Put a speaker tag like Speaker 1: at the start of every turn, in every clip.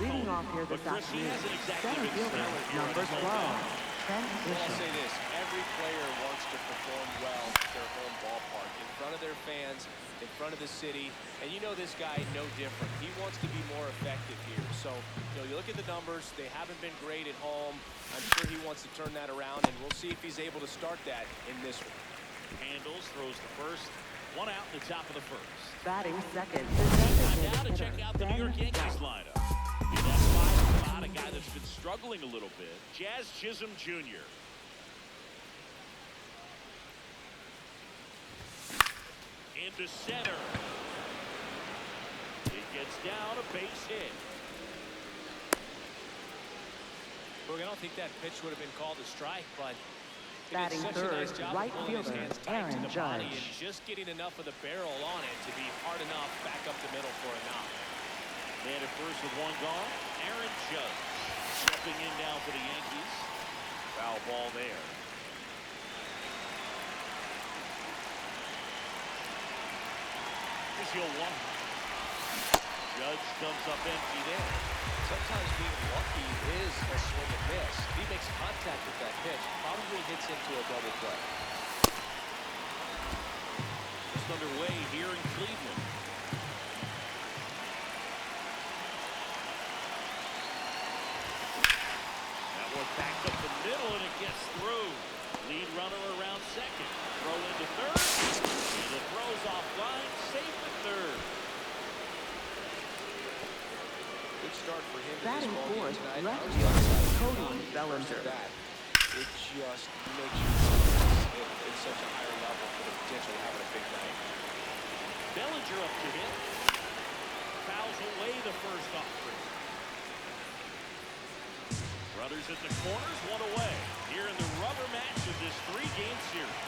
Speaker 1: Leading
Speaker 2: Cone.
Speaker 1: off here
Speaker 2: But
Speaker 1: this
Speaker 2: Chris, he
Speaker 1: afternoon,
Speaker 2: hasn't exactly
Speaker 1: center
Speaker 2: been
Speaker 1: fielder,
Speaker 2: stellar here
Speaker 1: number
Speaker 2: in his
Speaker 1: 12,
Speaker 2: hometown.
Speaker 1: Trent
Speaker 3: Well, I'll
Speaker 1: Bishop.
Speaker 3: say this, every player wants to perform well at their home ballpark, in front of their fans, in front of the city, and you know this guy no different. He wants to be more effective here. So, you look at the numbers, they haven't been great at home. I'm sure he wants to turn that around, and we'll see if he's able to start that in this one.
Speaker 2: Handles, throws the first. One out in the top of the first.
Speaker 1: Batting second,
Speaker 2: Time now to
Speaker 1: hitter,
Speaker 2: check out the New York
Speaker 1: Ben
Speaker 2: Yankees
Speaker 1: White.
Speaker 2: lineup. In that five spot, a guy that's been struggling a little bit, Jazz Chisholm Jr. Into center. It gets down, a base hit.
Speaker 3: Look, I don't think that pitch would have been called a strike, but he did
Speaker 1: Batting
Speaker 3: such a
Speaker 1: third,
Speaker 3: nice job
Speaker 1: right
Speaker 3: of pulling his
Speaker 1: fielder,
Speaker 3: hands tight to
Speaker 1: Aaron
Speaker 3: the body
Speaker 1: Judge.
Speaker 3: and just getting enough of the barrel on it to be hard enough back up the middle for a knock.
Speaker 2: Man at first with one gone. Aaron Judge stepping in now for the Yankees. Foul ball there. Here's your one. Judge comes up empty there.
Speaker 3: Sometimes being lucky is a swing and miss. If he makes contact with that pitch, probably hits into a double play.
Speaker 2: Just underway here in Cleveland. That one backed up the middle and it gets through. Lead runner around second. Throw into third. And the throw's offline. Safe at third.
Speaker 3: Good start for him in
Speaker 1: Batting
Speaker 3: this ball game
Speaker 1: fourth,
Speaker 3: tonight.
Speaker 1: left
Speaker 3: I was
Speaker 1: fielder,
Speaker 3: excited.
Speaker 1: Cody
Speaker 3: First
Speaker 1: Bellinger.
Speaker 3: at bat, it just makes you confidence at such a higher level for the potential of having a big night.
Speaker 2: Bellinger up to hit. Fouls away the first offering. Brothers at the corners, one away. Here in the rubber match of this three-game series.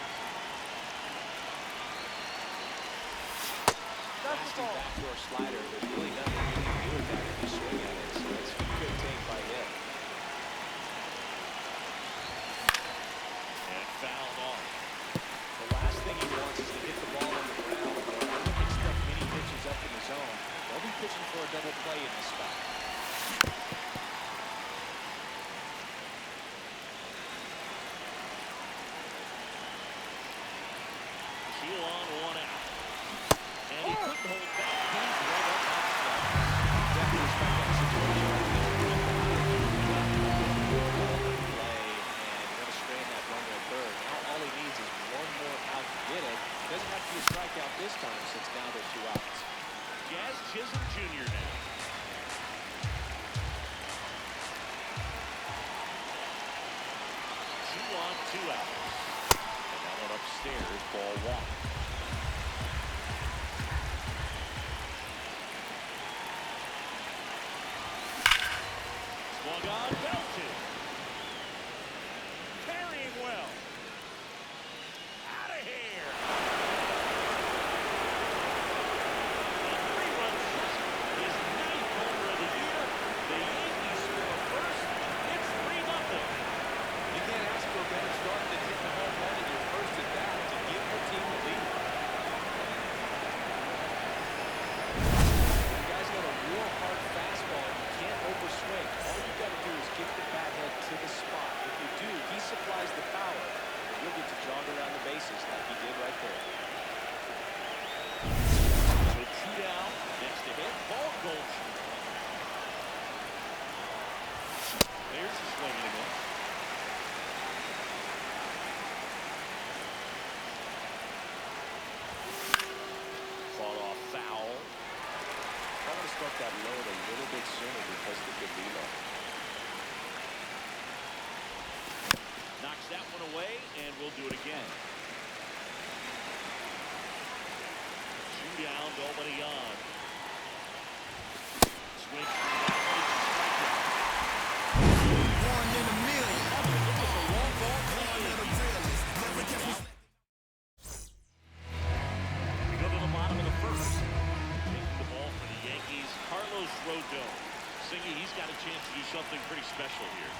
Speaker 3: Nasty backdoor slider. There's really nothing you can do with that if you swing at it. So it's a good take by him.
Speaker 2: And fouled off.
Speaker 3: The last thing he wants is to hit the ball on the ground. But when he gets stuck many pitches up in the zone, they'll be pitching for a double play in this spot.
Speaker 2: Heel on, one out. And he couldn't hold back. He's right up on the spot.
Speaker 3: Definitely respect that situation. Play, and you're going to strain that runner at third. Now all he needs is one more out to get it. Doesn't have to be a strikeout this time since now there's 2 outs.
Speaker 2: Jazz Chisholm Jr. now. 2 on, 2 out. And that one upstairs, ball 1. Swung on, belted. Carrying well. Out of here. A 3-run shot. His 9th homer of the year. The Yankees score first. It's 3-0.
Speaker 3: You can't ask for a better start than hitting the home run in your first at bat to give your team the lead. The guy's got a real hard fastball and you can't overswing. All you got to do is get the bat head to the spot. If you do, he supplies the power, and you'll get to jog around the bases like he did right there.
Speaker 2: So 2 down. Next to hit, ball Goldschmidt. There's a swing and a miss. Fought off foul.
Speaker 3: I want to start that load a little bit sooner because of the good velo.
Speaker 2: Knocks that one away, and we'll do it again. 2 down, nobody on. Swing.
Speaker 4: One in a million.
Speaker 2: Look at the long ball play. We go to the bottom of the first. Taking the ball for the Yankees, Carlos Rodon. Singy, he's got a chance to do something pretty special here.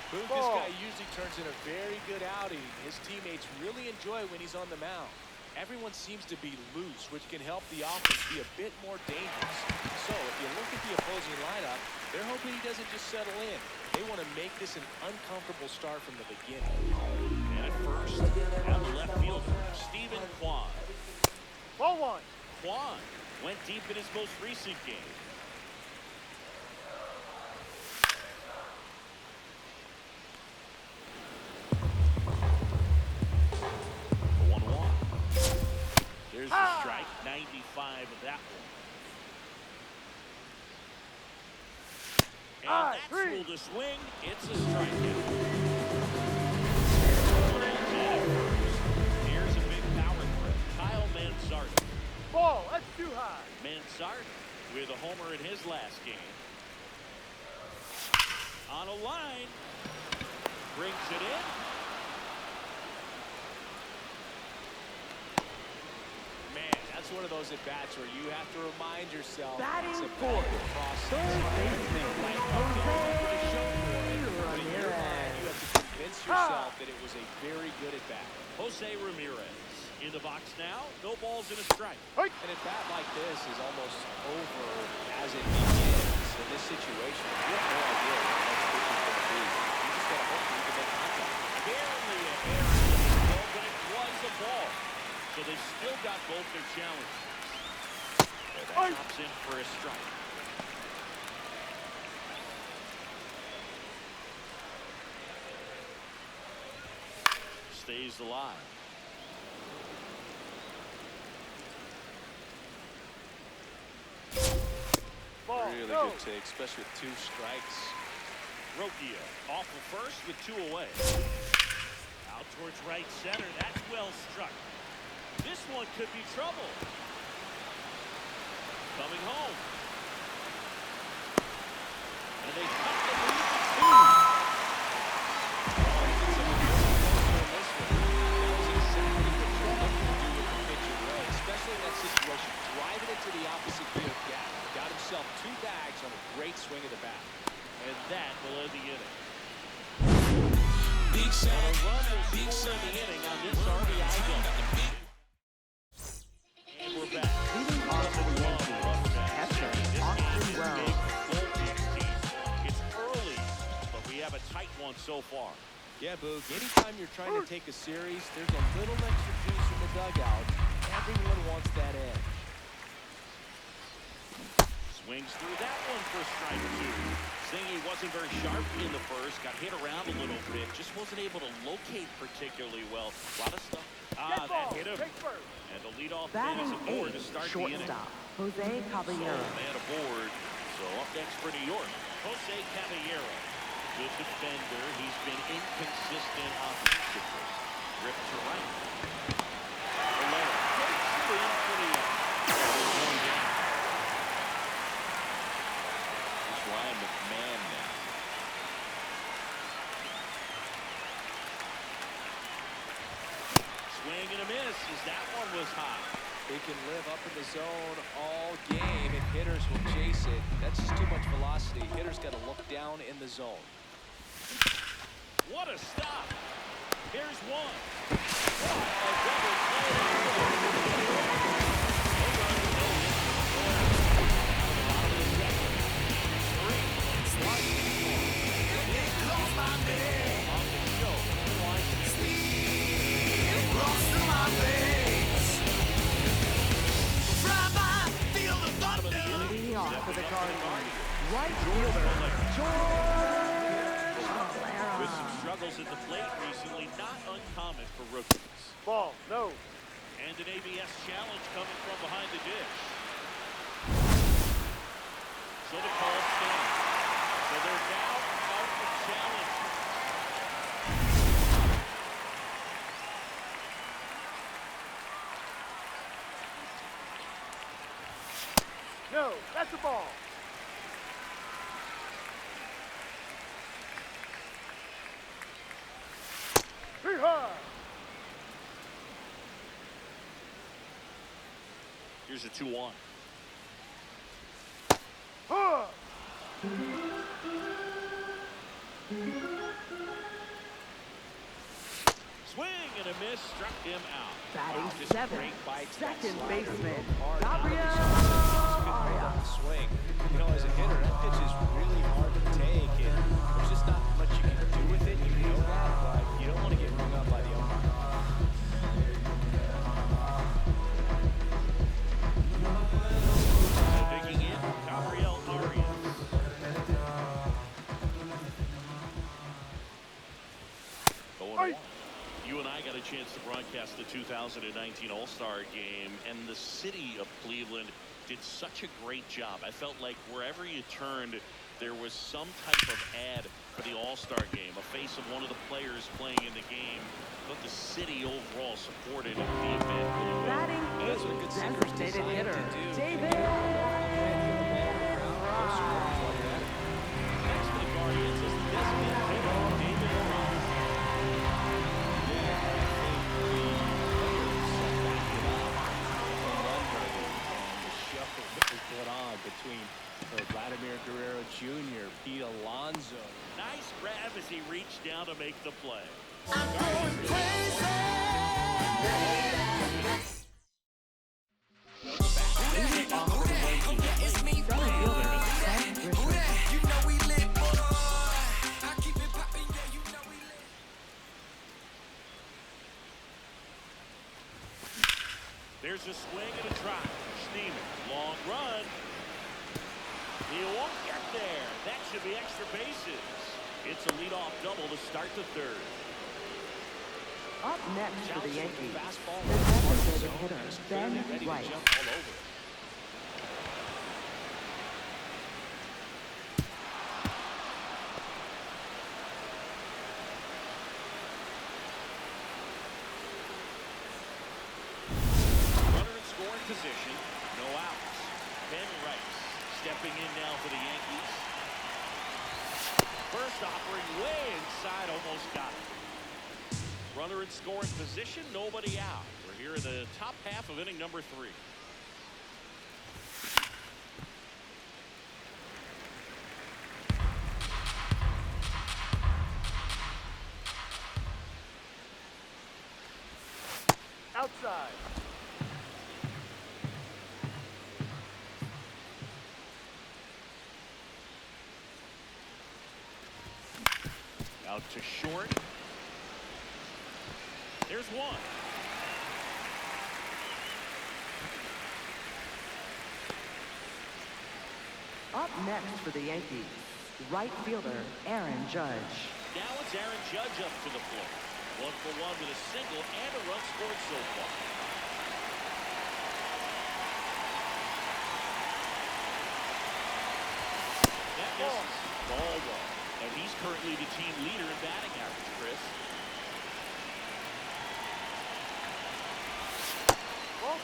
Speaker 3: Boog, this guy usually turns in a very good outing. His teammates really enjoy when he's on the mound. everyone seems to be loose, which can help the offense be a bit more dangerous. So if you look at the opposing lineup, they're hoping he doesn't just settle in. They want to make this an uncomfortable start from the beginning.
Speaker 2: And at first, now the left fielder, Stephen Kwan.
Speaker 1: Ball one.
Speaker 2: Kwan went deep in his most recent game. There's the strike, 95 of that one. And that's ruled a swing. It's a strikeout. Here's a big power threat. Kyle Mansart.
Speaker 1: Ball, that's too high.
Speaker 2: Mansart with a homer in his last game. On a line. Brings it in.
Speaker 3: That's one of those at-bats where you have to remind yourself
Speaker 5: batting
Speaker 3: it's a
Speaker 5: fourth,
Speaker 3: process.
Speaker 5: third baseman, Jose Ramirez.
Speaker 3: You have to convince yourself that it was a very good at-bat.
Speaker 2: Jose Ramirez in the box now. No balls and a strike.
Speaker 3: An at-bat like this is almost over as it begins in this situation. You have no idea what the next pitch is going to be. You just got to hope you can make contact.
Speaker 2: Barely a hair in the ball, but it was a ball. So they still got both their challenges. That drops in for a strike. Stays alive.
Speaker 1: Ball,
Speaker 3: Really
Speaker 1: go.
Speaker 3: good take, especially with 2 strikes.
Speaker 2: Rokia off of first with 2 away. Out towards right center. That's well struck. This one could be trouble. Coming home. And they cut the lead to 2.
Speaker 3: Especially in that situation, driving into the opposite field gap. Got himself 2 bags on a great swing of the bat.
Speaker 2: And that will end the inning.
Speaker 6: Big shot.
Speaker 2: A run will score in the inning on this RBI double. And we're back.
Speaker 5: Leading off for the Yankees, catcher Austin Wells.
Speaker 2: It's early, but we have a tight one so far.
Speaker 3: Yeah, Boog, anytime you're trying to take a series, there's a little extra juice in the dugout. Everyone wants that edge.
Speaker 2: Swings through that one for strike 2. Zingy wasn't very sharp in the first, got hit around a little bit, just wasn't able to locate particularly well. A lot of stuff. That hit him. And the leadoff man is
Speaker 5: Batting
Speaker 2: aboard to
Speaker 5: 8,
Speaker 2: start the inning.
Speaker 5: shortstop, Jose Caballero.
Speaker 2: Man aboard. So up next for New York, Jose Caballero. Good defender. He's been inconsistent offensively. Ripped to right. Valera takes it in for the out. One down. Here's Ryan McMahon now. Swing and a miss as that one was high.
Speaker 3: They can live up in the zone all game, and hitters will chase it. That's just too much velocity. Hitters got to look down in the zone.
Speaker 2: What a stop. Here's one. What a double play.
Speaker 5: Leading off for the Cardinals, right fielder George Valera.
Speaker 2: With some struggles at the plate recently, not uncommon for rookies.
Speaker 1: Ball, no.
Speaker 2: And an ABS challenge coming from behind the dish. So the call stands. So they're now out of challenge.
Speaker 1: No, that's a ball. Too high.
Speaker 2: Here's a 2-1.
Speaker 1: Huh.
Speaker 2: swing and a miss, struck him out.
Speaker 3: Wow,
Speaker 5: Batting
Speaker 3: just
Speaker 5: seventh,
Speaker 3: great bites.
Speaker 5: second
Speaker 3: That slider
Speaker 5: baseman,
Speaker 3: broke hard.
Speaker 5: Gabriel
Speaker 3: Couldn't hold
Speaker 5: Arias.
Speaker 3: up the swing. You know, as a hitter, that pitch is really hard to take, and there's just not much you can do with it. You know that, but you don't want to get rung up by the umpire.
Speaker 2: Digging in, Gabriel Arias. Going on. You and I got a chance to broadcast the 2019 All-Star Game, and the city of Cleveland did such a great job. I felt like wherever you turned, there was some type of ad for the All-Star Game, a face of one of the players playing in the game. But the city overall supported the event really well.
Speaker 5: Batting
Speaker 3: That's what
Speaker 5: eighth,
Speaker 3: good singers
Speaker 5: designated
Speaker 3: designed
Speaker 5: hitter,
Speaker 3: to do.
Speaker 5: David
Speaker 2: Next for the Guardians is the designated hitter, David Ortiz.
Speaker 3: Put on between Vladimir Guerrero Jr., Pete Alonso.
Speaker 2: Nice grab as he reached down to make the play. There's a swing and a drive. Steeman, long run. He won't get there. That should be extra bases. It's a leadoff double to start the third.
Speaker 5: Up next for the Yankees,
Speaker 3: Fastball.
Speaker 5: the designated hitter,
Speaker 3: Clearly ready
Speaker 5: Ben
Speaker 3: to
Speaker 5: White.
Speaker 3: jump all over it.
Speaker 2: Runner in scoring position. No outs. Ben Rice stepping in now for the Yankees. First offering way inside, almost got it. Runner in scoring position, nobody out. We're here in the top half of inning number 3.
Speaker 1: Outside.
Speaker 2: Out to short. There's one.
Speaker 5: Up next for the Yankees, right fielder, Aaron Judge.
Speaker 2: Now it's Aaron Judge up to the plate. 1 for 1 with a single and a run scored so far. That misses. Ball one. And he's currently the team leader in batting average, Chris.
Speaker 1: Ball 2.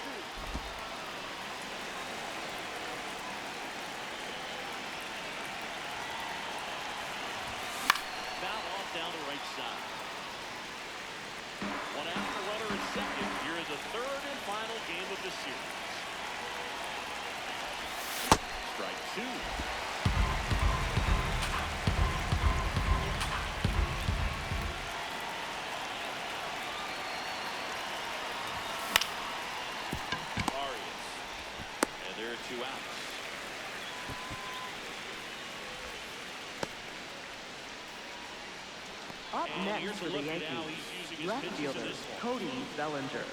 Speaker 2: Foul off down the right side. One out for runner at second. Here is the third and final game of the series. Strike 2. Arias. And there are 2 outs.
Speaker 5: Up
Speaker 2: And
Speaker 5: next
Speaker 2: here's a
Speaker 5: for the
Speaker 2: look at how
Speaker 5: Yankees,
Speaker 2: he's using his
Speaker 5: left
Speaker 2: pitches in
Speaker 5: fielder,
Speaker 2: this one.
Speaker 5: Cody Bellinger.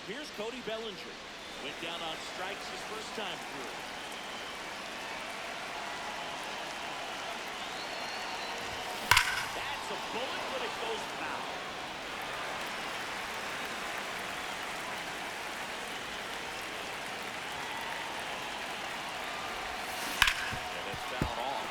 Speaker 2: Here's Cody Bellinger. Went down on strikes his first time through. That's a bullet, but it goes foul. And it's fouled off.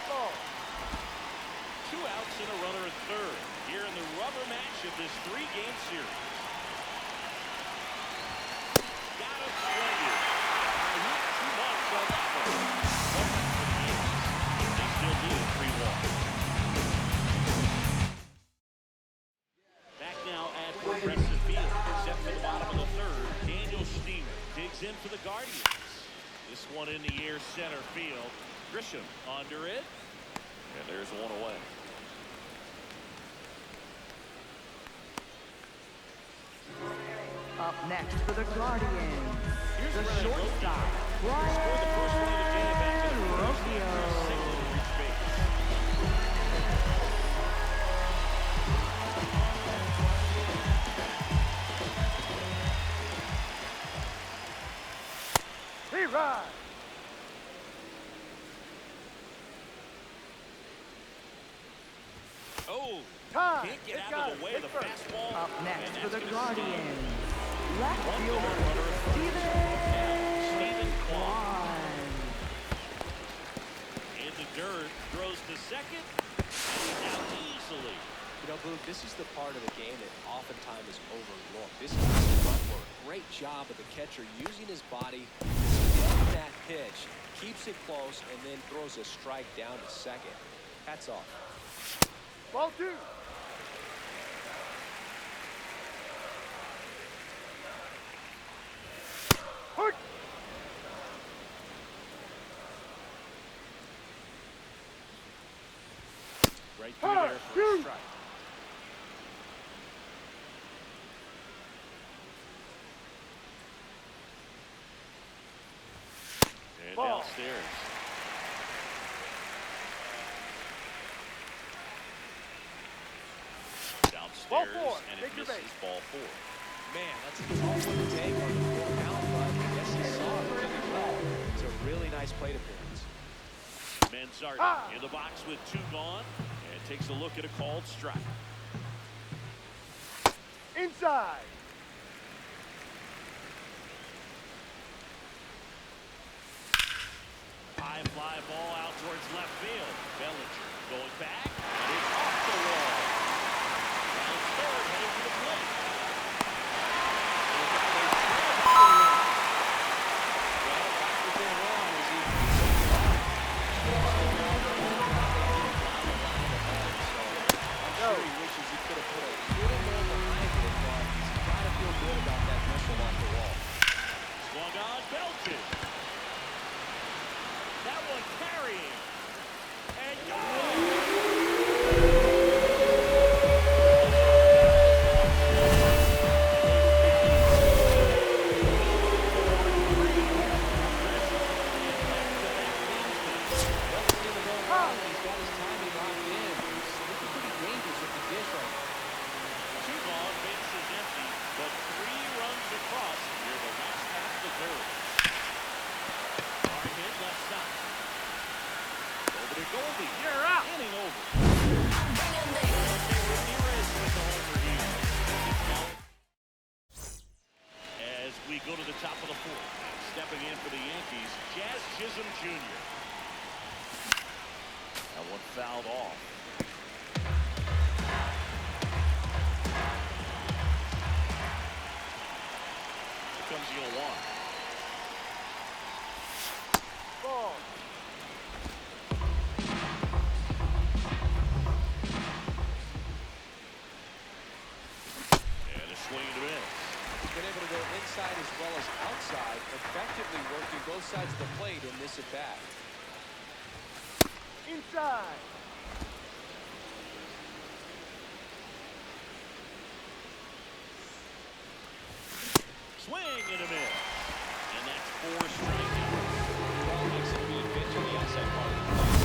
Speaker 1: Ball.
Speaker 2: 2 outs and a runner at third. Here in the rubber match of this 3-game series. Got him swinging. He hit too much on that one. 1 run for the Yankees. They still lead it 3-1. Back now at Progressive Field. Set for the bottom of the third. Daniel Steele. Guardians. This one in the air center field. Grisham under it. And there's one away.
Speaker 5: Up next for the Guardians,
Speaker 2: Here's
Speaker 5: the
Speaker 2: Ryan
Speaker 5: shortstop,
Speaker 2: Rocchio. Scored the first run of the game back in the first.
Speaker 5: Rocchio.
Speaker 2: Single to reach base.
Speaker 1: Rerun.
Speaker 2: Oh,
Speaker 1: Time.
Speaker 2: can't get
Speaker 1: It's
Speaker 2: out of
Speaker 1: got
Speaker 2: the way
Speaker 1: it.
Speaker 2: of the
Speaker 1: It's
Speaker 2: fastball.
Speaker 5: Up next
Speaker 2: and
Speaker 5: for the
Speaker 2: that's gonna stay.
Speaker 5: Guardians, left
Speaker 2: One
Speaker 5: fielder,
Speaker 2: more runner at first. Steven Kwan
Speaker 5: Kwan.
Speaker 2: in the dirt, throws to second, and he's out easily.
Speaker 3: You know, Boog, this is the part of the game that oftentimes is overlooked. This is the run work. Great job of the catcher using his body to get that pitch, keeps it close, and then throws a strike down to second. Hats off.
Speaker 1: Ball 2. Hurt.
Speaker 2: Right through there for a strike. And
Speaker 1: Ball.
Speaker 2: downstairs.
Speaker 1: Ball
Speaker 2: Downstairs,
Speaker 1: 4.
Speaker 2: and
Speaker 1: Take
Speaker 2: it
Speaker 1: your
Speaker 2: misses
Speaker 1: base.
Speaker 2: ball 4.
Speaker 3: Man, that's a tough one to take on the full count, but I guess he saw it really well. It's a really nice plate appearance.
Speaker 2: Manzardi
Speaker 1: Ah.
Speaker 2: in the box with 2 gone, and takes a look at a called strike.
Speaker 1: Inside.
Speaker 2: High fly ball out towards left field. Bellinger going back, and it's off the wall. Round third, heading to the plate.
Speaker 3: Well, back within one as he I'm sure he wishes he could have put a little more behind it, but he's got to feel good about that missile off the wall.
Speaker 2: Swung on, belted. That one carrying. And gone.
Speaker 3: He's got his timing locked in. He's looking pretty dangerous with the dish right now.
Speaker 2: 2 gone, bases empty, but 3 runs across near the last half of the third. Hard hit left side. Over to Goldie.
Speaker 1: You're out.
Speaker 2: Inning over. Ramirez with the homer here. As we go to the top of the 4th, stepping in for the Yankees, Jazz Chisholm Jr. That one fouled off. Here comes the 0-1.
Speaker 1: Ball.
Speaker 2: And a swing and a miss.
Speaker 3: He's been able to go inside as well as outside, effectively working both sides of the plate in this at-bat.
Speaker 1: Inside.
Speaker 2: Swing and a miss. And that's 4 strikeouts.
Speaker 3: Well, makes it a good pitch on the outside part of the plate.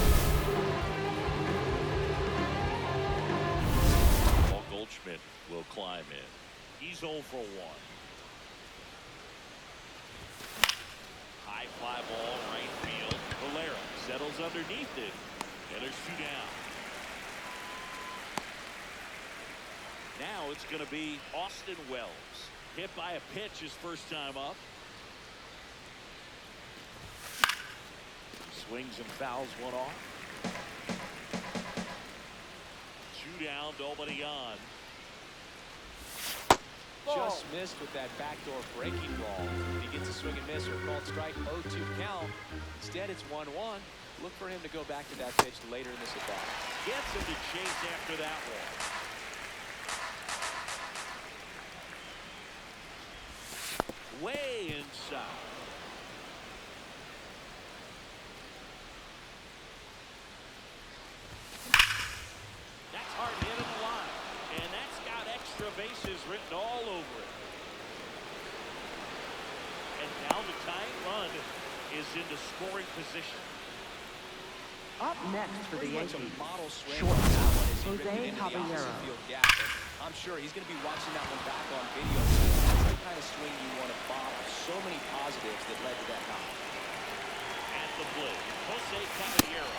Speaker 2: Paul Goldschmidt will climb in. He's 0 for 1. High fly ball, right field. Valera settles underneath it. And there's 2 down. Now it's going to be Austin Wells. Hit by a pitch his first time up. He swings and fouls one off. 2 down, nobody on.
Speaker 3: Just missed with that backdoor breaking ball. If he gets a swing and miss or called strike, 0-2 count. Instead, it's 1-1. Look for him to go back to that pitch later in this at-bat.
Speaker 2: Gets him to chase after that one. Way inside. written all over it. And now the tying run is into scoring position.
Speaker 5: Up next for the
Speaker 3: Pretty much
Speaker 5: Yankees,
Speaker 3: a model swing
Speaker 5: short
Speaker 3: on that one as he
Speaker 5: Jose
Speaker 3: ripped it into the
Speaker 5: Caballero.
Speaker 3: opposite field gap. And I'm sure he's going to be watching that one back on video. That's the kind of swing you want to bottle. So many positives that led to that knock.
Speaker 2: At the plate, Jose Caballero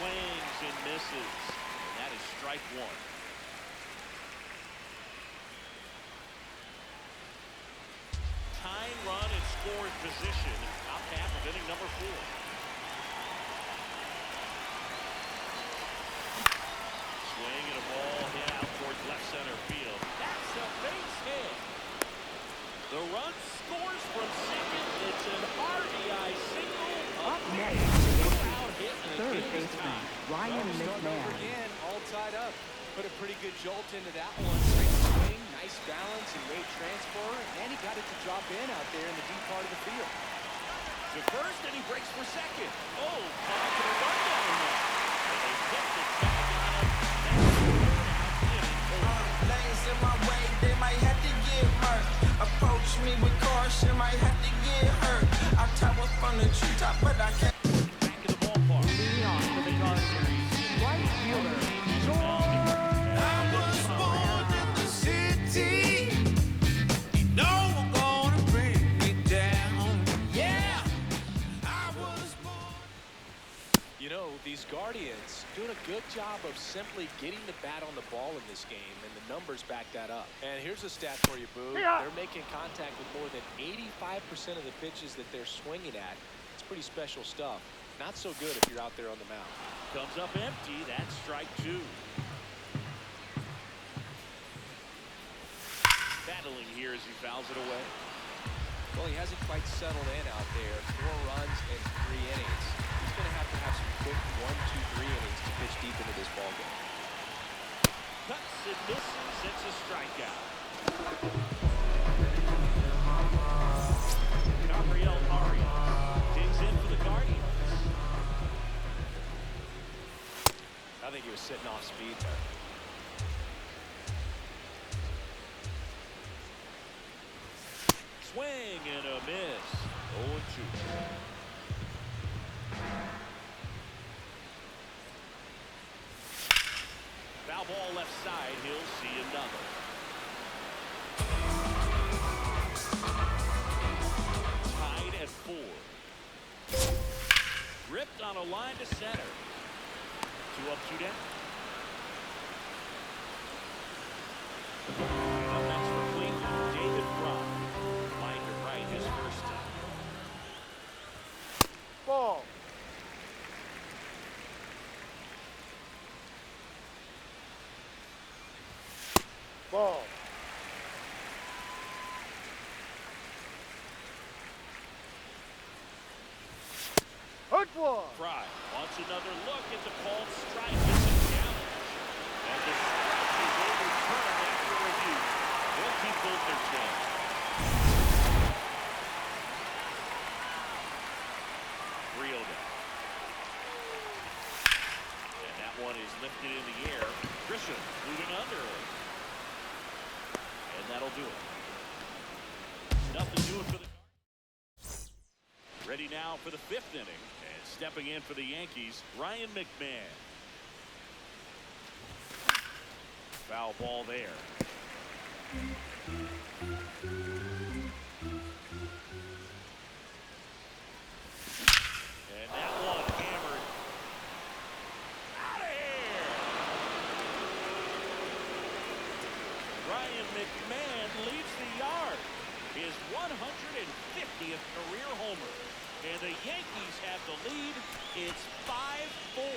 Speaker 2: swings and misses. And that is strike one. Tying run and scoring position in the top half of inning number 4. Swing and a ball hit out towards left center field. That's a base hit. The run scores from second. It's an RBI single.
Speaker 5: Up next for the
Speaker 2: Out hit
Speaker 5: Yankees,
Speaker 2: and
Speaker 5: third
Speaker 2: the game is
Speaker 5: baseman
Speaker 2: tied.
Speaker 5: Ryan
Speaker 3: Starting over
Speaker 5: McMahon.
Speaker 3: again, all tied up. Put a pretty good jolt into that one. Great swing, nice balance and weight transfer, and he got it to drop in out there in the deep part of the field.
Speaker 2: To first, and he breaks for second. Oh, caught to the run down there. And they hit the tag on him. That's the third out inning.
Speaker 4: Lanes in my way, they might have to get hurt. Approach me with caution, might have to get hurt. I top up on the treetop, but I can't.
Speaker 2: Back in the ballpark.
Speaker 5: Leading off for the Guardians, right fielder
Speaker 4: I was born in the city. You know I'm gonna bring me down. Yeah, I was born.
Speaker 3: You know, these Guardians doing a good job of simply getting the bat on the ball in this game, and the numbers back that up. And here's a stat for you, Boo.
Speaker 1: Yeah.
Speaker 3: They're making contact with more than 85% of the pitches that they're swinging at. It's pretty special stuff. Not so good if you're out there on the mound.
Speaker 2: Comes up empty. That's strike 2. Battling here as he fouls it away.
Speaker 3: Well, he hasn't quite settled in out there. 4 runs in 3 innings. He's going to have some quick 1, 2, 3 innings to pitch deep into this ballgame.
Speaker 2: Cuts and misses. It's a strikeout. Gabriel Arias digs in for the Guardians.
Speaker 3: I think he was sitting off speed there.
Speaker 2: Swing and a miss. 0-2. Foul ball left side. He'll see another. Tied at 4. Ripped on a line to center. 2 up, 2 down. Up next for Cleveland, David Fry. Line to right, his first time.
Speaker 1: Ball. Ball. Hook one.
Speaker 2: Fry wants another look at the called strike. It's a challenge. And the strike is overturned after review. They'll keep both their swings. And that one is lifted in the air. Grisham moving under. And that'll do it. Nothing doing for the Guardians. Ready now for the 5th inning. And stepping in for the Yankees, Ryan McMahon. Foul ball there. And that one hammered. Out of here! Ryan McMahon leads the yard. His 150th career homer. And the Yankees have the lead. It's 5-4.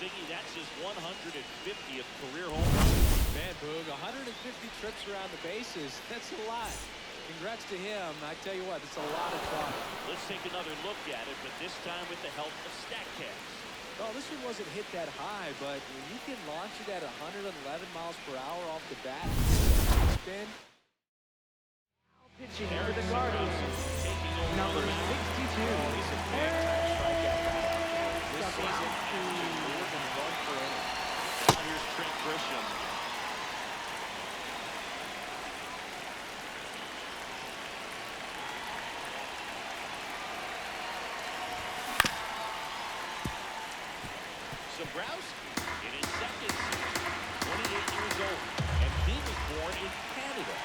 Speaker 2: Siggy, that's his 150th career home run.
Speaker 3: Man, Boog, 150 trips around the bases. That's a lot. Congrats to him. I tell you what, it's a lot of fun.
Speaker 2: Let's take another look at it, but this time with the help of StatCast.
Speaker 3: Well, this one wasn't hit that high, but when you can launch it at 111 miles per hour off the bat, spin.
Speaker 5: pitching for the Guardians, number 62,
Speaker 3: This season, more than 1 for inning.
Speaker 2: Now here's Trent Grisham. in his second season, 28 years old, and he was born in Canada.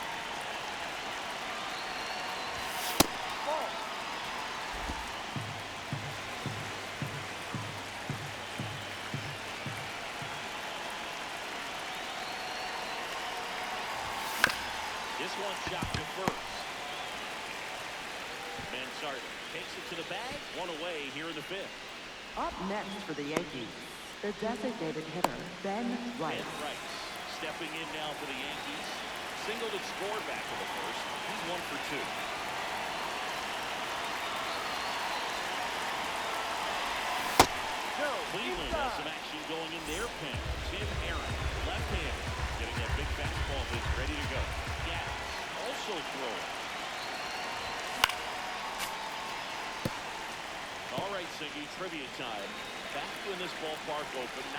Speaker 1: Ball.
Speaker 2: This one shot to first. Mansard takes it to the bag. One away here in the fifth.
Speaker 5: Up next for the Yankees, the designated hitter, Ben Rice.
Speaker 2: Ben Rice stepping in now for the Yankees. Singled and scored back to the first. He's 1 for 2. Cleveland has some action going in their pen. Tim Aaron, left hand, getting that big fastball pitch ready to go. Gas also throwing. All right, Siggy, trivia time. Back when this ballpark opened,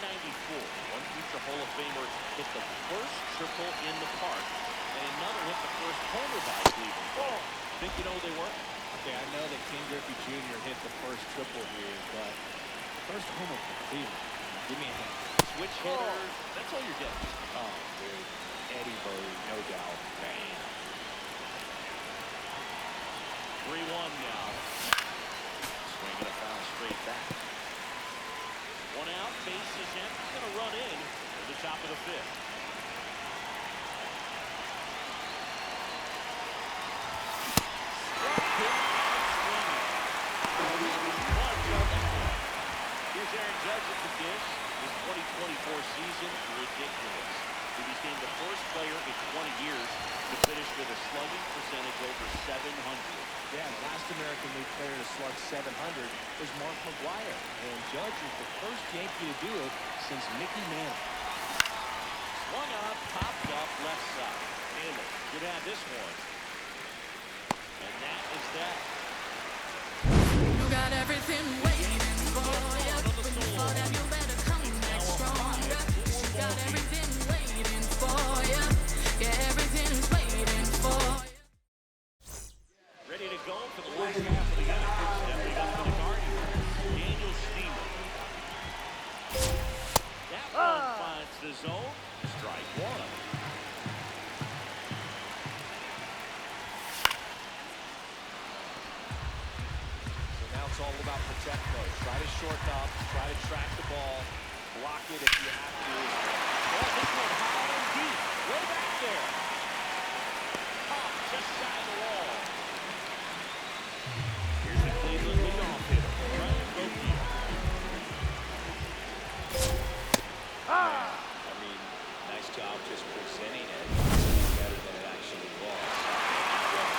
Speaker 2: 1994, one future Hall of Famer hit the first triple in the park, and another hit the first homer by Cleveland. Think you know who they were?
Speaker 3: Okay, I know that King Griffey Jr. hit the first triple here, but first homer for Cleveland. Give me a hand.
Speaker 2: Switch hitter. That's all you're getting.
Speaker 3: Oh, dude. Eddie Murray, no doubt.
Speaker 2: Bang. 3-1 now. Swinging a foul straight back. One out, base is empty. Going to run in at the top of the fifth. Here's Aaron Judge at the dish. His 2024 season, ridiculous. He became the first player in 20 years to finish with a slugging percentage over 700.
Speaker 3: Yeah, the last American League player to slug 700 was Mark McGwire, and Judge is the first Yankee to do it since Mickey Mantle.
Speaker 2: Swung on, popped up left side. Taylor could have this one. And that is that.
Speaker 6: You got everything waiting for you. When you fall down, you better come back stronger. You got everything waiting for you. Yeah, everything is waiting for you.
Speaker 2: Ready to go for the last half of the inning. Stepping up for the Guardians, Daniel Steele. That one finds the zone. Strike one.
Speaker 3: So now it's all about protect mode. Try to shorten up, try to track the ball, block it if you have to.
Speaker 2: Oh, this one high and deep. Way back there. Pop just shy of the wall. Here's the Cleveland leadoff hitter, Brian Gokia.
Speaker 3: I mean, nice job just presenting it better than it actually was.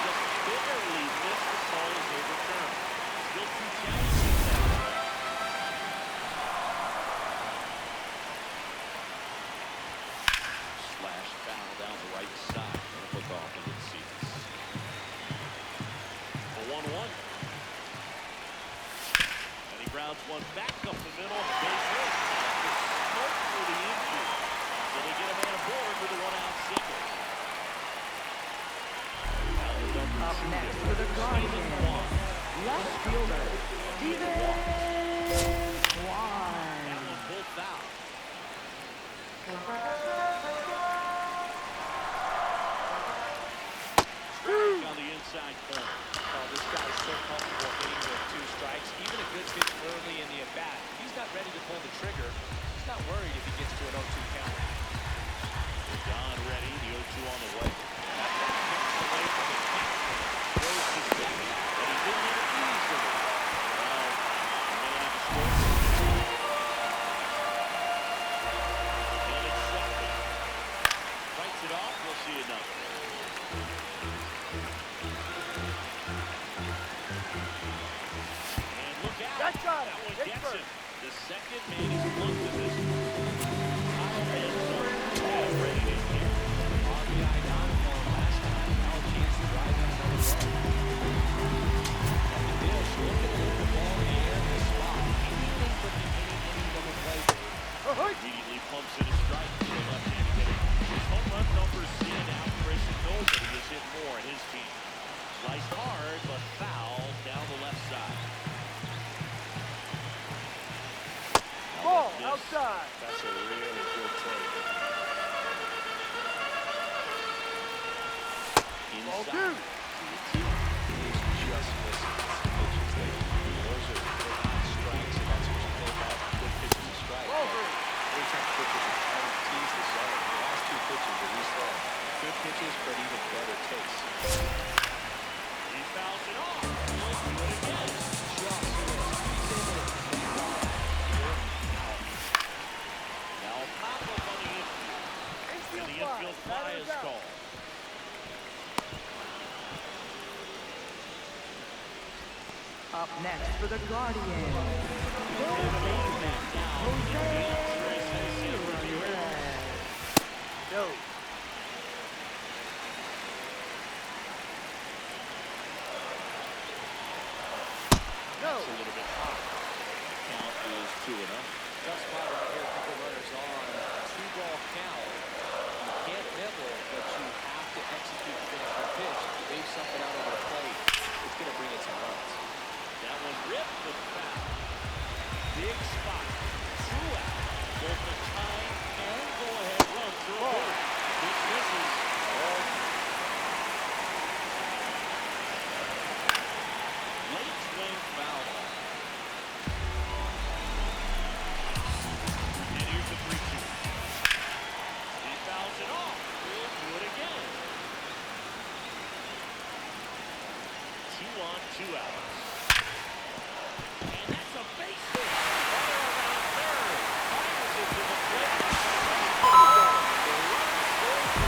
Speaker 2: Just barely missed the ball as they return. Still too challenging now. Slash foul down the right side. Gonna look off into the seats. A 1-1. And he grounds one back up the middle. Base hit. Smoke for the infield. So they get a man aboard with a one-out single.
Speaker 5: Up next for the Guardians, left fielder, Steven Swan.
Speaker 2: That one pulled foul. Strike on the inside corner.
Speaker 3: Oh, this guy's so comfortable hitting with 2 strikes. Even a good pitch early in the at-bat. He's not ready to pull the trigger. He's not worried if he gets to an 0-2 count.
Speaker 2: Don ready, the 0-2 on the way. That one hits away from the catch. Throws to second, but he didn't hit it easily. Well, remaining to score. And it's second. Fights it off, we'll see another. And look out.
Speaker 1: That got him.
Speaker 2: That one
Speaker 1: Hit
Speaker 2: gets
Speaker 1: first.
Speaker 2: him. The second man is plugged to this one. Already in here.
Speaker 3: RBI non-call last time. Now a chance to drive in another run. At the dish, looking to hit the ball in the air in the spot. Anything but the inning of a play.
Speaker 2: Immediately pumps in a strike to the left-handed hitter. His home run numbers stand out. Grayson Nobody has hit more in his team. Sliced hard, but foul down the left side.
Speaker 1: Ball,
Speaker 2: miss.
Speaker 1: outside.
Speaker 3: That's a really good take.
Speaker 1: Ball
Speaker 2: Inside.
Speaker 1: 2.
Speaker 3: He's just missing some pitches. Those are not strikes, and that's what you think about good pitches and strikes.
Speaker 1: Ball 3.
Speaker 3: Those type of pitches are trying to tease the zone. The last 2 pitches that we saw, good pitches, but even better takes.
Speaker 2: He fouls it off. He'll do it again.
Speaker 3: Just missed. He's able to
Speaker 2: Now pop up on the infield. And the infield fly is called.
Speaker 5: Up next for the Guardians, third baseman, Jose Ramirez.
Speaker 1: No. No.
Speaker 2: It's a little bit hot. Count is 2-0.
Speaker 3: Tough spot right here. Couple runners on. 2-ball count. You can't nibble, but you have to execute the finish the pitch. Leave something out over the plate. It's going to bring in some runs.
Speaker 2: That one ripped the foul. Big spot. 2 out. Both the time and go-ahead runs are aboard. This misses. Late swing foul. And here's the 3-2. He fouls it off. He'll do it again. 2 on, 2 out. And that's a base hit. Fire around third. Fires it to the plate. The runner scores.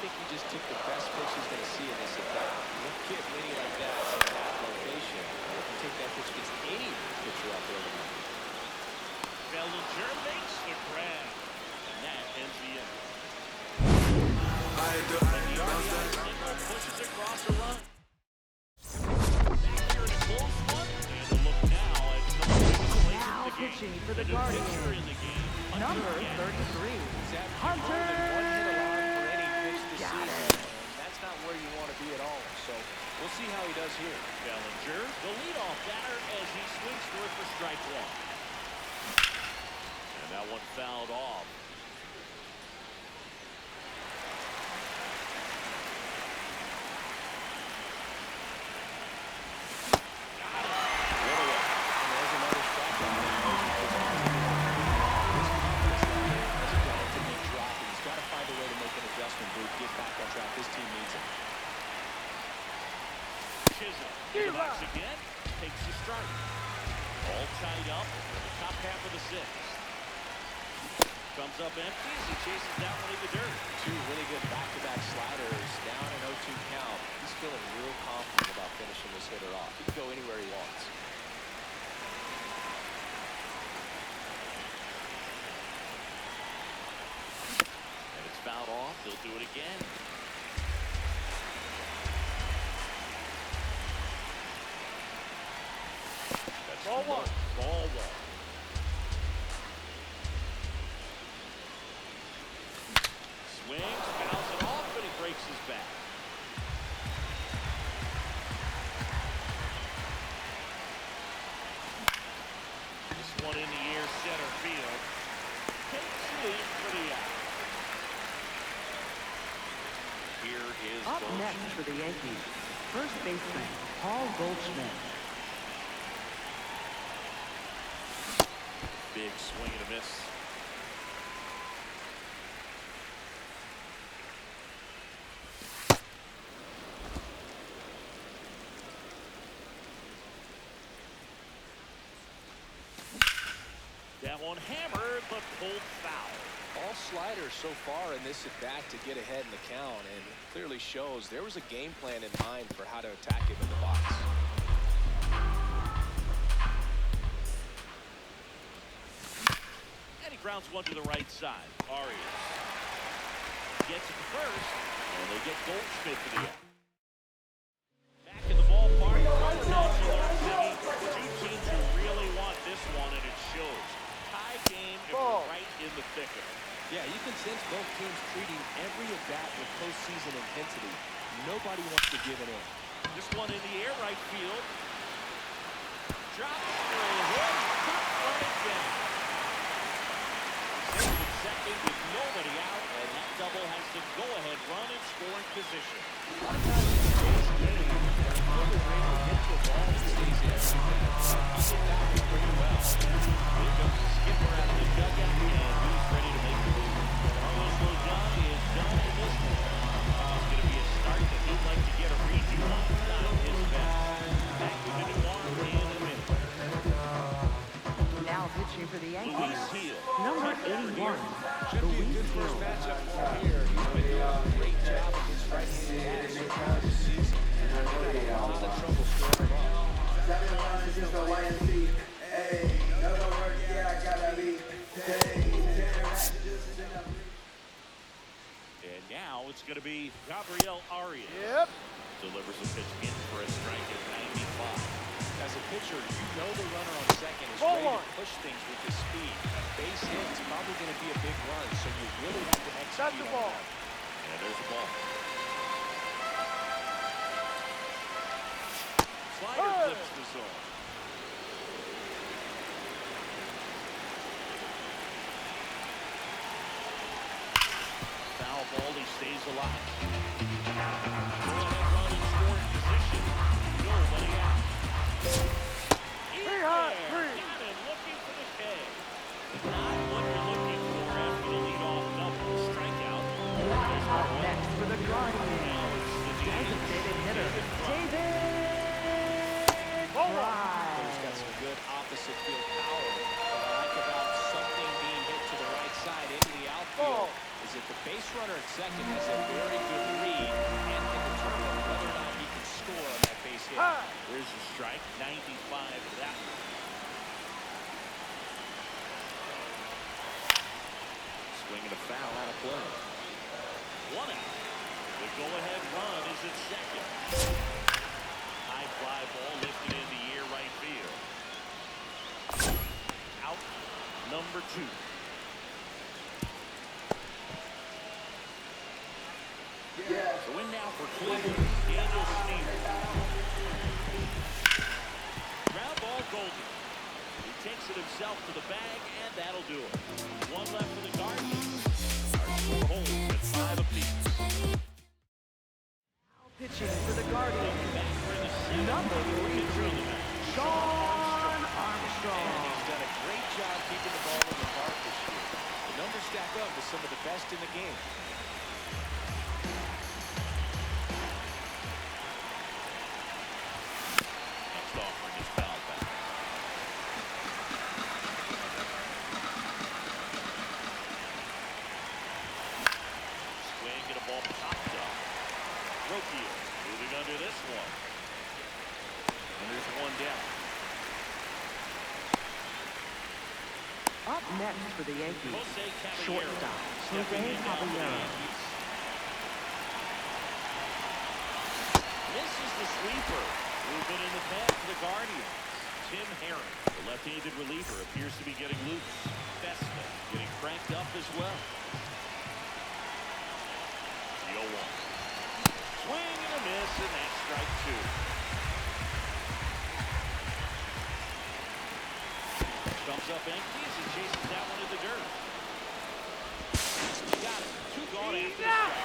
Speaker 3: think he just took the best pitch he's going to see in this at-bat. You don't get many like that in that location. If you take that pitch against any pitcher out there tonight.
Speaker 2: Bellinger makes the grab. And that ends the inning. Pushes across the run. Back here in a close one. And a look now at someone
Speaker 5: Now pitching for the
Speaker 2: in
Speaker 5: Guardians.
Speaker 2: the game.
Speaker 5: Number 33, Hunter. Got it.
Speaker 3: That's not where you want to be at all. So we'll see how he does here.
Speaker 2: Bellinger, the leadoff batter as he swings for it for strike one. And that one fouled off. Got it. One away.
Speaker 3: And there's another strikeout. He's relatively dropping. He's got to find a way to make an adjustment, Bruce. Get back on track. This team needs him.
Speaker 2: Chisholm in the box again. Takes the strike. All tied up in the top half of the sixth. Comes up empty as he chases that one in the dirt.
Speaker 3: Two really good back-to-back sliders. Down an 0-2 count. He's feeling real confident about finishing this hitter off. He can go anywhere he wants.
Speaker 2: And it's fouled off. They'll do it again. That's
Speaker 1: Ball one.
Speaker 2: Ball one. Swings, fouls it off, but he breaks his back. This one in the air, center field. Takes lead for the out. Here is
Speaker 5: Up
Speaker 2: Goldschmidt.
Speaker 5: next for the Yankees, first baseman, Paul Goldschmidt.
Speaker 2: Big swing and a miss.
Speaker 3: slider so far in this at-bat to get ahead in the count, and it clearly shows there was a game plan in mind for how to attack him in the box.
Speaker 2: And he grounds one to the right side. Arias gets it to first, and they get Goldschmidt to the end. Back in the ballpark, two teams who really want this one, and it shows. Tie game, and we're right in the thick of it.
Speaker 3: Yeah, you can sense both teams treating every at-bat with postseason intensity. Nobody wants to give it in.
Speaker 2: This one in the air, right field. Drops for a hit. Cut right down. Safe at second with nobody out, and that double has the go-ahead run in scoring position.
Speaker 3: A lot of times in today's game, the fielder is able to get to a ball that stays in. He did that one pretty well.
Speaker 2: Here comes the skipper out of the dugout, and he's ready to make the move. Carlos Rodon is done in this one. It's going to be a start that he'd like to get a redo on. Not his best. Back to the arm in a minute.
Speaker 5: Now pitching for the
Speaker 2: Luis
Speaker 5: Yankees,
Speaker 2: Heel.
Speaker 5: number 81,
Speaker 3: Should be a good
Speaker 5: Luis
Speaker 3: first
Speaker 5: Heel.
Speaker 3: matchup for him here. He's been doing a great job against right-handed batters so far this season. They've had a lot of trouble scoring him up.
Speaker 2: And now it's going to be Gabriel Arias.
Speaker 1: Yep.
Speaker 2: Delivers a pitch in for a strike at 95.
Speaker 3: As a pitcher, you know the runner on second is ready to push things with his speed. A base hit is probably going to be a big run, so you really have to
Speaker 1: That's
Speaker 3: execute
Speaker 1: the
Speaker 3: on
Speaker 1: ball.
Speaker 3: that.
Speaker 2: And there's the ball. Slider flips the zone. Foul ball, he stays alive. Go-ahead run in scoring position. Nobody out.
Speaker 1: hot, three.
Speaker 2: Got him looking for the K. Not what you're looking for after the leadoff double. Strikeout.
Speaker 5: Up next for the Guardians,
Speaker 2: Now it's the
Speaker 5: designated hitter, David
Speaker 3: He's
Speaker 5: Price.
Speaker 3: got some good opposite field power. What I like about something being hit to the right side into the outfield is that the base runner at second has a very good read and can determine whether or not he can score on that base hit.
Speaker 2: There's a strike, 95 to that one. Swinging a foul out of play. One out. The go-ahead run is at second. High fly ball lifted in the air right field. Out number 2. So in now for Cleveland, Daniel Sneed. Ground ball, Golden. He takes it himself to the bag, and that'll do it. One left for the Guardians. Our score holds at 5 apiece.
Speaker 5: Pitching for the Guardians,
Speaker 2: Back for the seventh
Speaker 5: number
Speaker 2: pitcher
Speaker 5: 43,
Speaker 2: of the match.
Speaker 5: Sean
Speaker 3: And
Speaker 5: Armstrong.
Speaker 3: he's done a great job keeping the ball in the park this year. The numbers stack up with some of the best in the game.
Speaker 2: Next offering is fouled back. Swing and a ball popped up. Rocchio moving under this one. And there's one down.
Speaker 5: Up next for the Yankees,
Speaker 2: Jose Caballero
Speaker 5: shortstop,
Speaker 2: stepping
Speaker 5: Jose
Speaker 2: in now for the
Speaker 5: Caballero.
Speaker 2: Yankees. Misses the sweeper. Movement in the pen for the Guardians. Tim Herron, the left-handed reliever, appears to be getting loose. Festa getting cranked up as well. 0-1. Swing and a miss, and that's strike 2. Comes up empty as he chases that one in the dirt. Got it. 2 gone after the strike.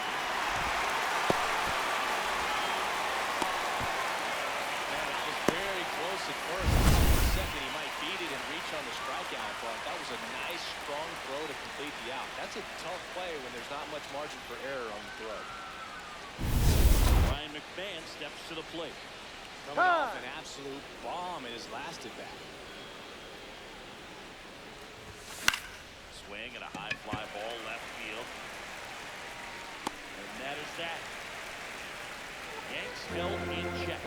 Speaker 3: Man, that was very close at first. For a second, he might beat it and reach on the strikeout, but that was a nice, strong throw to complete the out. That's a tough play when there's not much margin for error on the throw.
Speaker 2: Ryan McMahon steps to the plate.
Speaker 3: Coming off an absolute bomb in his last at bat.
Speaker 2: swing and a high fly ball left field. And that is that. Yanks still in check.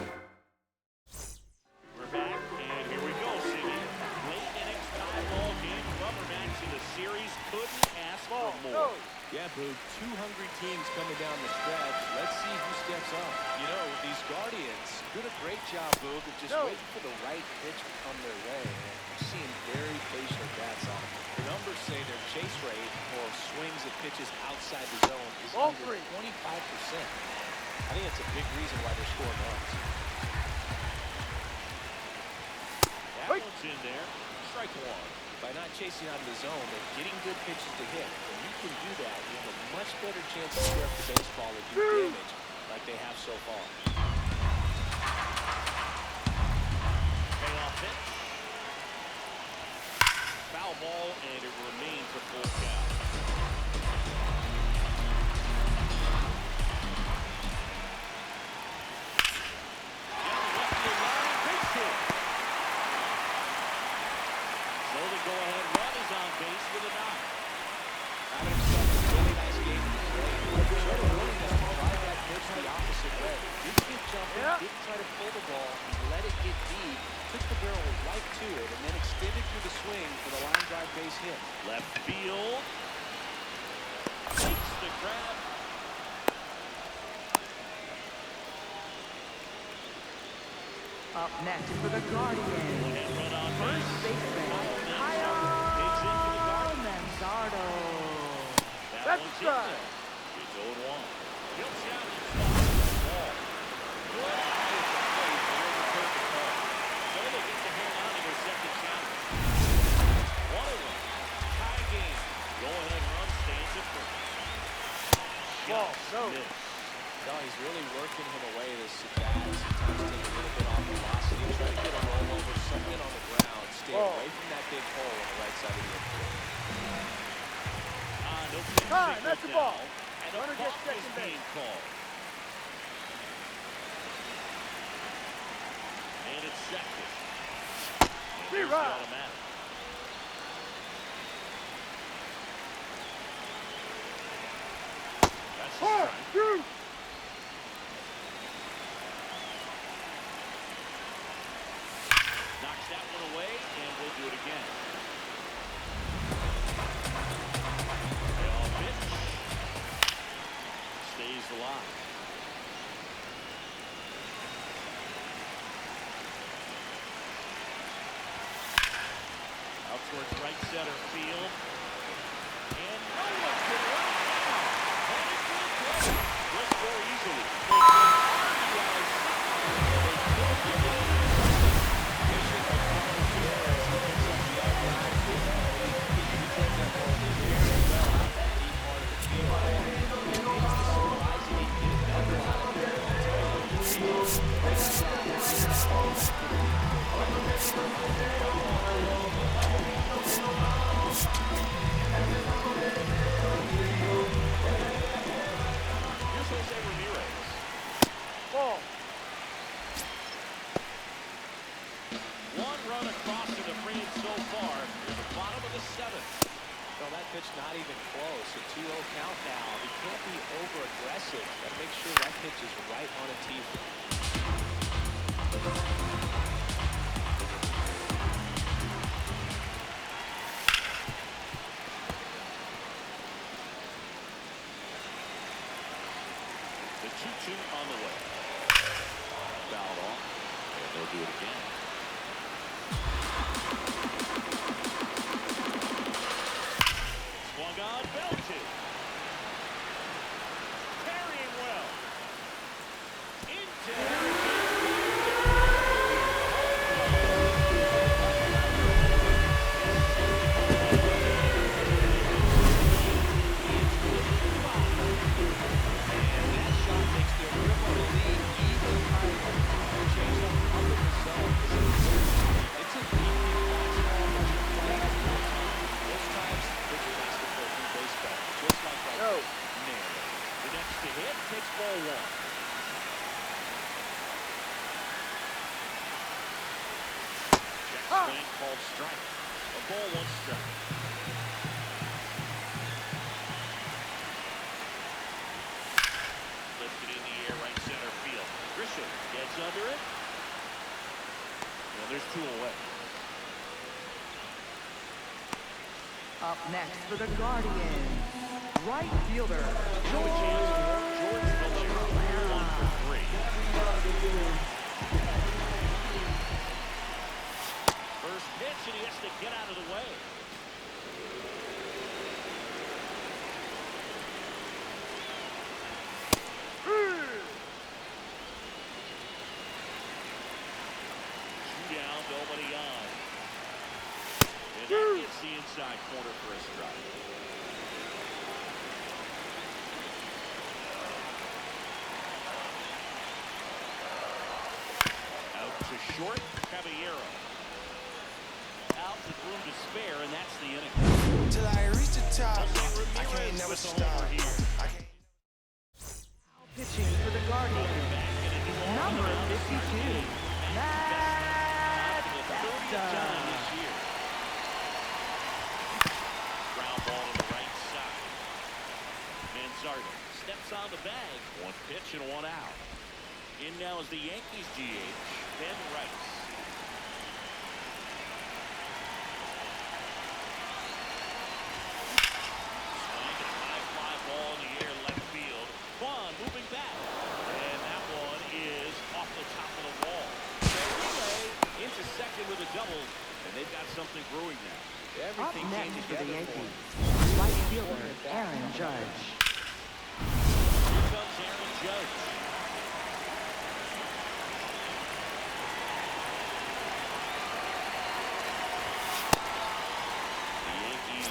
Speaker 2: We're back, and here we go, Siggy. Late innings tie ball game. Rubber match in the series. Couldn't ask for more.
Speaker 3: Yeah, Boog, 2 hungry teams coming down the stretch. Let's see who steps up. You know, these Guardians did a great job, Boog, of just waiting for the right pitch to come their way. And we're seeing very patient bats on them. The numbers say their chase rate or swings at pitches outside the zone is under 25%. I think it's a big reason why they're scoring runs.
Speaker 2: That one's in there. Strike one.
Speaker 3: By not chasing out of the zone, they're getting good pitches to hit. When you can do that, you have a much better chance to square up the baseball or do damage like they have so far.
Speaker 2: Payoff pitch. Foul ball, and it remains a full count. Go-ahead run is on base with a knock.
Speaker 3: Having himself a really nice game today. Showed a willingness to drive that pitch the opposite way. Didn't get jumping, didn't try to pull the ball, let it get deep, took the barrel right to it, and then extended through the swing for the line drive base hit.
Speaker 2: Left field. Takes the grab.
Speaker 5: Up next for the Guardians.
Speaker 2: And run on
Speaker 5: First
Speaker 2: base.
Speaker 5: baseman,
Speaker 2: Takes it for the Guardians.
Speaker 5: Manzardo.
Speaker 2: That one's in there. It's 0-1. He'll challenge the ball. Good eye at the plate for where to take the call. So they get to hang on to their second challenge. 1-1. Tie game. Go-ahead run stands at first. Just missed.
Speaker 3: No, he's really working him away this at bat. Sometimes take a little bit off velocity, try to get a roll over, something on the ground, stay away from that big hole on the right side of the infield.
Speaker 2: No pitch signal
Speaker 1: that's the
Speaker 2: down,
Speaker 1: ball.
Speaker 2: and a
Speaker 1: Runner
Speaker 2: balk
Speaker 1: gets
Speaker 2: is
Speaker 1: second
Speaker 2: being
Speaker 1: base.
Speaker 2: called. And it's second. And there's the automatic. That's a strike. Knocks that one away, and we'll do it again. Payoff pitch. Stays alive. Out towards right center field. And no one can run it down. Headed for the plate. Will score easily.
Speaker 3: Not even close. A 2-0 count now. He can't be over-aggressive. Got to make sure that pitch is right on a tee.
Speaker 2: The 2-2 on the way. Fouled off. And they'll do it again. Swung on, belted. Carrying well. Into swing called strike. A ball, 1 strike. under it. And there's 2 away.
Speaker 5: Up next for the Guardians, right fielder,
Speaker 2: George Valera, 1 for 3. First pitch, and he has to get out of the way. Down, nobody on. And that gets the inside corner for a strike. Out to short, Caballero. Out with room to spare, and that's the inning.
Speaker 4: Till I reach the top, I
Speaker 2: Ramirez
Speaker 4: can't never
Speaker 2: with the
Speaker 4: stop.
Speaker 2: homer here.
Speaker 5: pitching for the Guardians, number 52, Matt Besta.
Speaker 2: Ground ball to the right side. Manzardo steps on the bag. 1 pitch and 1 out. In now is the Yankees DH, Ben Rice. Swing and a high fly ball in the air left field. Vaughn moving back. And that one is off the top of the wall.
Speaker 3: Relay into second with a double, and they've got something brewing now.
Speaker 5: Up
Speaker 3: Everything came
Speaker 5: next for the
Speaker 3: together for
Speaker 5: Yankees,
Speaker 3: them.
Speaker 5: right fielder Aaron Judge.
Speaker 2: Here comes Aaron Judge. The Yankees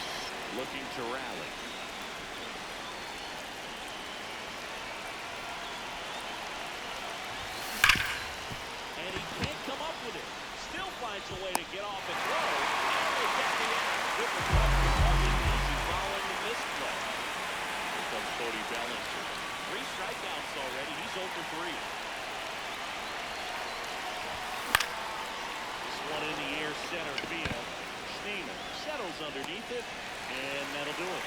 Speaker 2: looking to rally. And he can't come up with it. Still finds a way to get off and throw. And they get the end with the cover. Wasn't easy following the misplay. Here comes Cody Bellinger. 3 strikeouts already. He's 0 for 3. This one in the air center field. Schneemann settles underneath it, and that'll do it.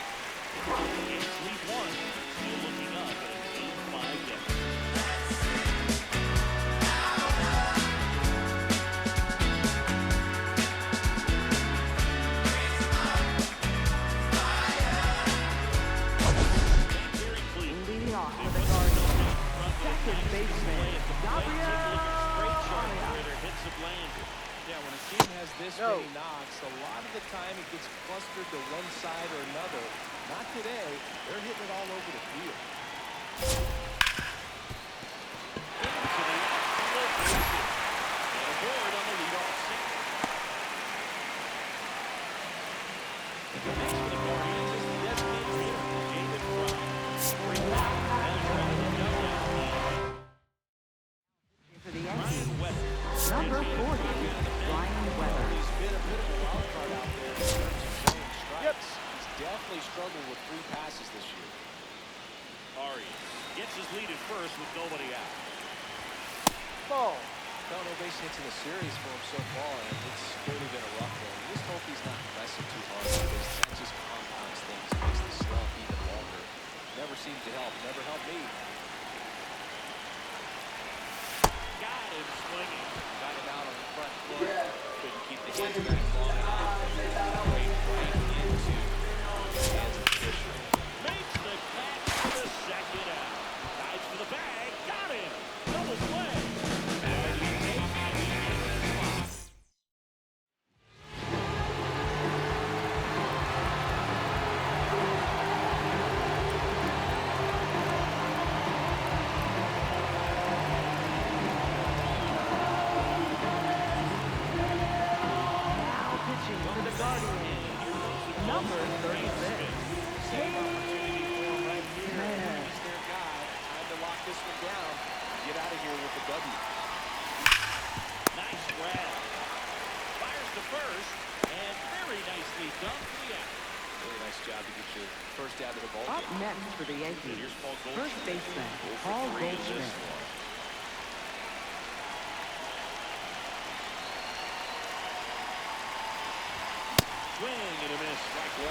Speaker 2: Yankees lead 1. Still looking up at an 8-5 deficit.
Speaker 5: Leading off for the Guardians, second baseman Gabriel.
Speaker 3: Yeah, when a team has this
Speaker 1: No.
Speaker 3: many knocks, a lot of the time it gets clustered to one side or another. Not today. They're hitting it all over the field.
Speaker 2: Into the outfield bases. And aboard on the leadoff single. Next for the Guardians is the designated hitter, David Fry. Bring back Bellinger on the double.
Speaker 5: For the Yankees,
Speaker 2: Ryan Weber.
Speaker 5: number 40, Ryan Weber.
Speaker 3: He's been a bit of a wild card out there in terms of throwing strikes.
Speaker 1: Yep.
Speaker 3: He's definitely struggled with 3 passes this year.
Speaker 2: Arias gets his lead at first with nobody out.
Speaker 1: Ball.
Speaker 3: Found no base hits in the series for him so far, and it's clearly been a rough one. You just hope he's not pressing too hard because that just compounds things, makes the slump even longer. Never seems to help. Never helped me.
Speaker 2: Got him swinging.
Speaker 3: Got him out on the front foot. Couldn't keep the hands back long enough. Right into the hands of Fisher.
Speaker 2: Makes the catch for the second out. Dives for the bag. Got him. Double play. And he takes the spot.
Speaker 5: Now pitching for the Guardians, number 36,
Speaker 3: Same opportunity for him right here.
Speaker 5: Man.
Speaker 3: He's their guy. Time to lock this one down. Get out of here with the W.
Speaker 2: Nice grab. Fires to first. And very nicely done for the out.
Speaker 3: Really nice job to get your first out of the ball
Speaker 5: up
Speaker 3: game.
Speaker 5: next for the Yankees,
Speaker 2: Here's Paul Goldschmidt.
Speaker 5: first baseman
Speaker 2: 0 for
Speaker 5: Paul
Speaker 2: 3 in this
Speaker 5: Goldschmidt.
Speaker 2: one. Swing and a miss. Strike 1.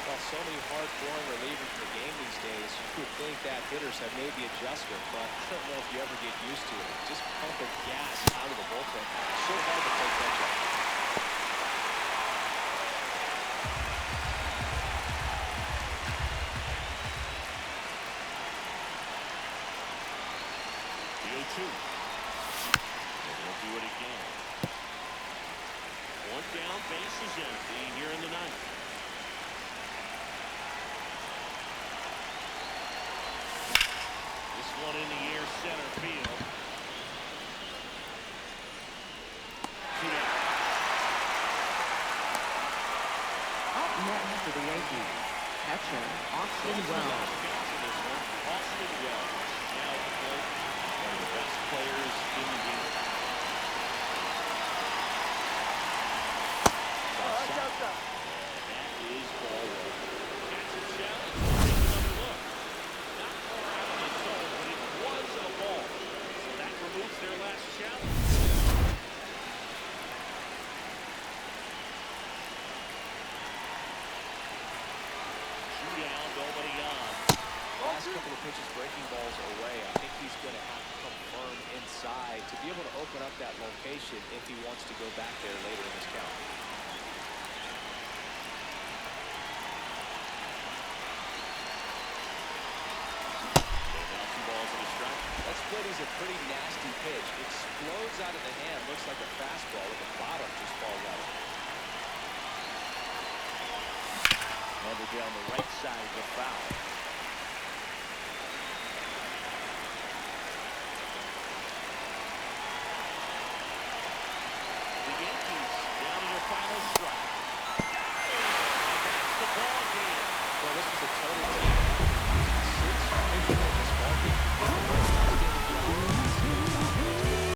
Speaker 3: Well, so many hard-throwing relievers in the game these days, you would think that hitters have made the adjustment, but I don't know if you ever get used to it. Just pumping gas out of the bullpen. So hard to play catch-up.
Speaker 2: The 0-2. And he'll do it again. One down, base is empty here in the ninth. This one in the air, center field. 2 down.
Speaker 5: Up next for the Yankees, catcher Austin Wells.
Speaker 2: Austin Wells now at the plate. One of the best players in the game.
Speaker 1: That's outside.
Speaker 2: That is ball one. Catcher challenge. Take another look. Not far out of the zone, but it was a ball. So that removes their last challenge. Two down, nobody on.
Speaker 3: Last couple of pitches breaking balls away. I think he's going to have to come firm inside to be able to open up that location if he wants to go back there later in this count.
Speaker 2: Now 2 balls and a strike.
Speaker 3: That split is a pretty nasty pitch. Explodes out of the hand. Looks like a fastball, and the bottom just falls out.
Speaker 2: Handed down the right side, the foul.